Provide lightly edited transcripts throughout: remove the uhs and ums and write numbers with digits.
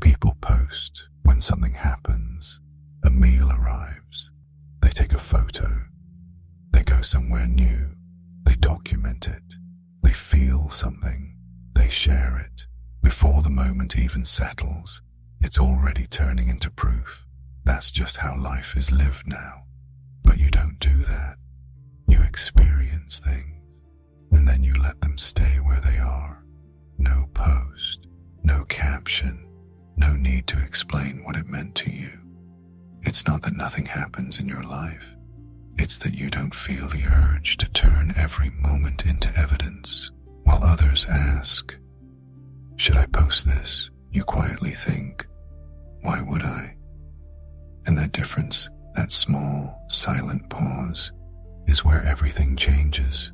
People post when something happens, a meal arrives, they take a photo, they go somewhere new, they document it, they feel something, they share it. Before the moment even settles, it's already turning into proof. That's just how life is lived now. But you don't do that. You experience things, and then you let them stay where they are. No post, no caption, no need to explain what it meant to you. It's not that nothing happens in your life. It's that you don't feel the urge to turn every moment into evidence. While others ask, should I post this? You quietly think, why would I? And that difference, that small, silent pause, is where everything changes.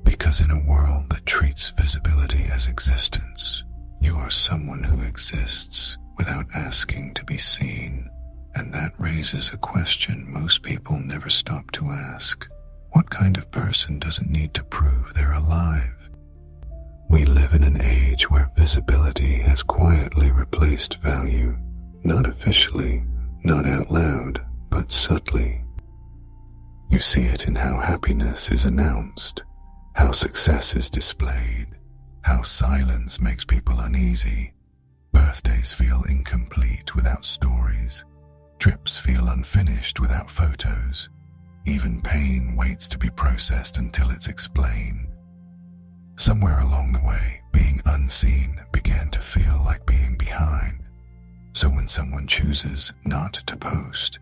Because in a world that treats visibility as existence, you are someone who exists without asking to be seen. And that raises a question most people never stop to ask. What kind of person doesn't need to prove they're alive? We live in an age where visibility has quietly replaced value, not officially, not out loud, but subtly. You see it in how happiness is announced, how success is displayed, how silence makes people uneasy. Birthdays feel incomplete without stories. Trips feel unfinished without photos. Even pain waits to be processed until it's explained. Somewhere along the way, being unseen began to feel like being behind. So when someone chooses not to post,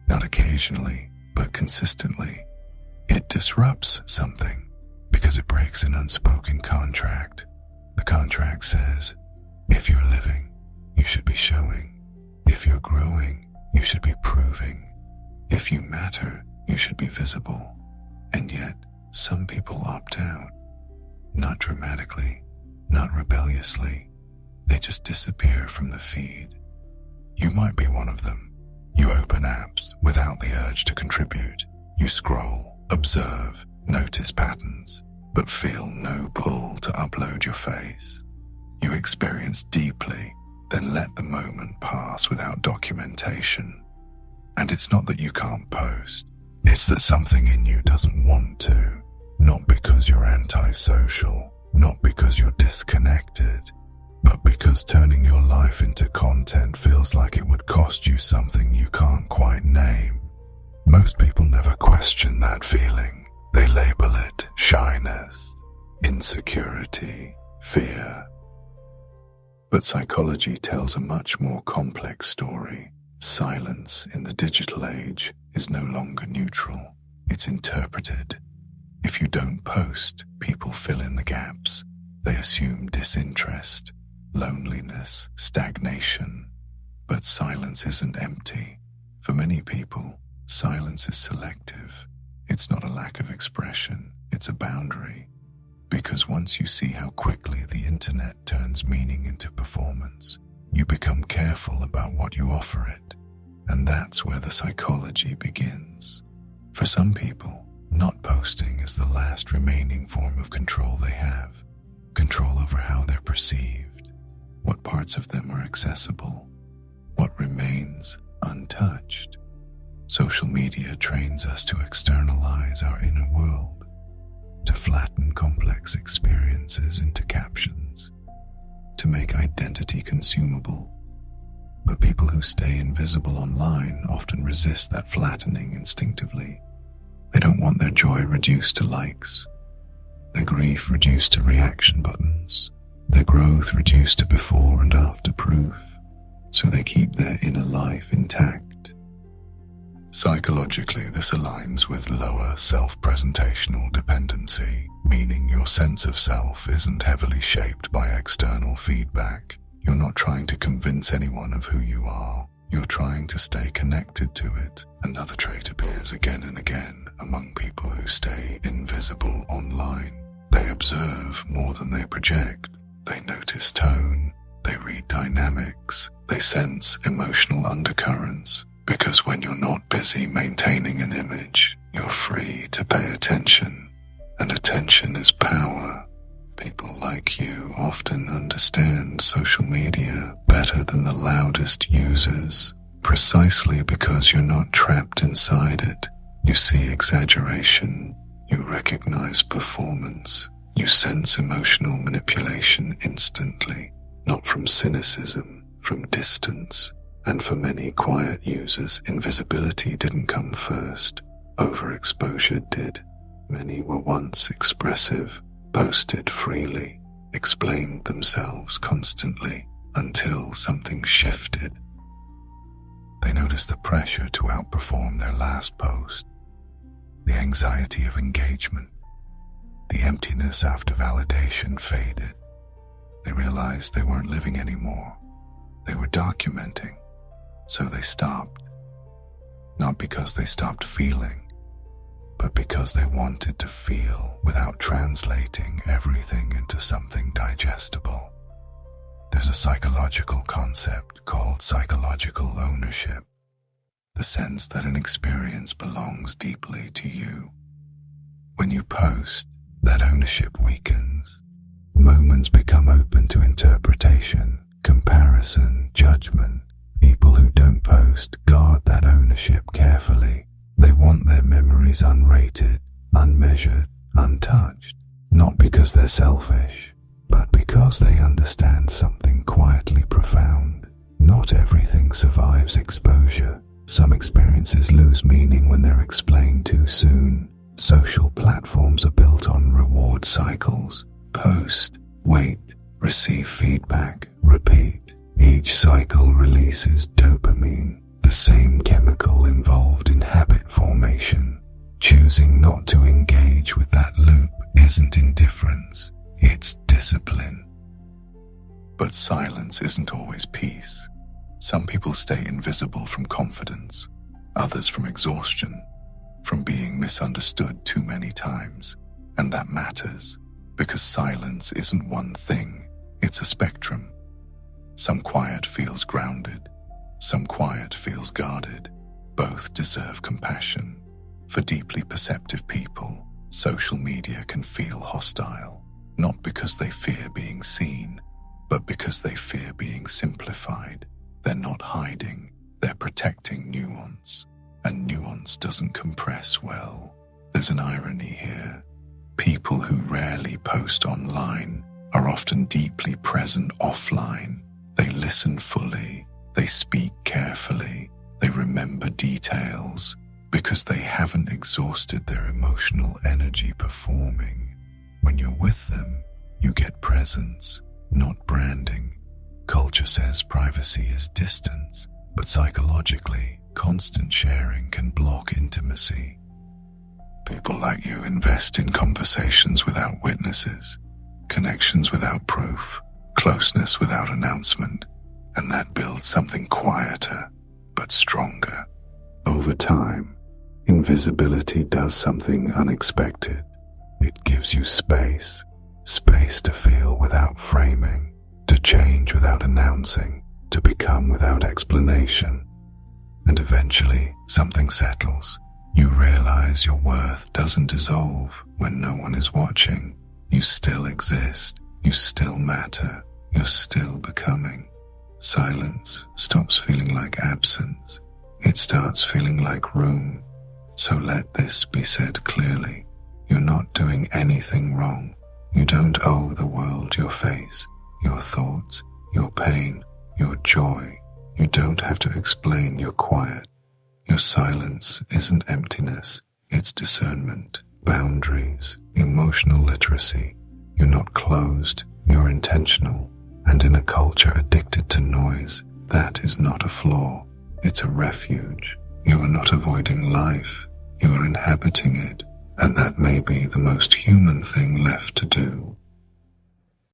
not occasionally, but consistently, it disrupts something because it breaks an unspoken contract. The contract says, if you're living, you should be showing. If you're growing, you should be proving. If you matter, you should be visible. And yet, some people opt out. Not dramatically, not rebelliously. They just disappear from the feed. You might be one of them. You open apps without the urge to contribute. You scroll, observe, notice patterns, but feel no pull to upload your face. You experience deeply, then let the moment pass without documentation. And it's not that you can't post. It's that something in you doesn't want to. Not because you're antisocial, not because you're disconnected, but because turning your life into content feels like it would cost you something you can't quite name. Most people never question that feeling. They label it shyness, insecurity, fear. But psychology tells a much more complex story. Silence in the digital age is no longer neutral. It's interpreted. If you don't post, people fill in the gaps. They assume disinterest, loneliness, stagnation. But silence isn't empty. For many people, silence is selective. It's not a lack of expression, it's a boundary. Because once you see how quickly the internet turns meaning into performance, you become careful about what you offer it. And that's where the psychology begins. For some people, not posting is the last remaining form of control they have. Control over how they're perceived, what parts of them are accessible, what remains untouched. Social media trains us to externalize our inner world, to flatten complex experiences into captions, to make identity consumable. But people who stay invisible online often resist that flattening instinctively. They don't want their joy reduced to likes, their grief reduced to reaction buttons, their growth reduced to before and after proof, so they keep their inner life intact. Psychologically, this aligns with lower self-presentational dependency, meaning your sense of self isn't heavily shaped by external feedback. You're not trying to convince anyone of who you are. You're trying to stay connected to it. Another trait appears again and again among people who stay invisible online. They observe more than they project. They notice tone. They read dynamics. They sense emotional undercurrents. Because when you're not busy maintaining an image, you're free to pay attention. And attention is power. People like you often understand social media better better than the loudest users, precisely because you're not trapped inside it. You see exaggeration, you recognize performance, you sense emotional manipulation instantly, not from cynicism, from distance. And for many quiet users, invisibility didn't come first, overexposure did. Many were once expressive, posted freely, explained themselves constantly, until something shifted. They noticed the pressure to outperform their last post, the anxiety of engagement, the emptiness after validation faded. They realized they weren't living anymore. They were documenting, so they stopped. Not because they stopped feeling, but because they wanted to feel without translating everything into something digestible. There's a psychological concept called psychological ownership, the sense that an experience belongs deeply to you. When you post, that ownership weakens. Moments become open to interpretation, comparison, judgment. People who don't post guard that ownership carefully. They want their memories unrated, unmeasured, untouched, not because they're selfish, but because they understand something quietly profound. Not everything survives exposure. Some experiences lose meaning when they're explained too soon. Social platforms are built on reward cycles. Post, wait, receive feedback, repeat. Each cycle releases dopamine, the same chemical involved in habit formation. Choosing not to engage with that loop isn't indifference, it's discipline. But silence isn't always peace. Some people stay invisible from confidence, others from exhaustion, from being misunderstood too many times. And that matters, because silence isn't one thing, it's a spectrum. Some quiet feels grounded, some quiet feels guarded. Both deserve compassion. For deeply perceptive people, social media can feel hostile, not because they fear being seen, but because they fear being simplified. They're not hiding, they're protecting nuance, and nuance doesn't compress well. There's an irony here. People who rarely post online are often deeply present offline. They listen fully, they speak carefully, they remember details, because they haven't exhausted their emotional energy performing. When you're with them, you get presence, not branding. Culture says privacy is distance, but psychologically, constant sharing can block intimacy. People like you invest in conversations without witnesses, connections without proof, closeness without announcement, and that builds something quieter, but stronger. Over time, invisibility does something unexpected. It gives you space to feel without framing, to change without announcing, to become without explanation. And eventually, something settles. You realize your worth doesn't dissolve when no one is watching. You still exist, you still matter, you're still becoming. Silence stops feeling like absence. It starts feeling like room. So let this be said clearly. You're not doing anything wrong. You don't owe the world your face, your thoughts, your pain, your joy. You don't have to explain your quiet. Your silence isn't emptiness, it's discernment, boundaries, emotional literacy. You're not closed, you're intentional. And in a culture addicted to noise, that is not a flaw, it's a refuge. You are not avoiding life, you are inhabiting it, and that may be the most human thing left to do.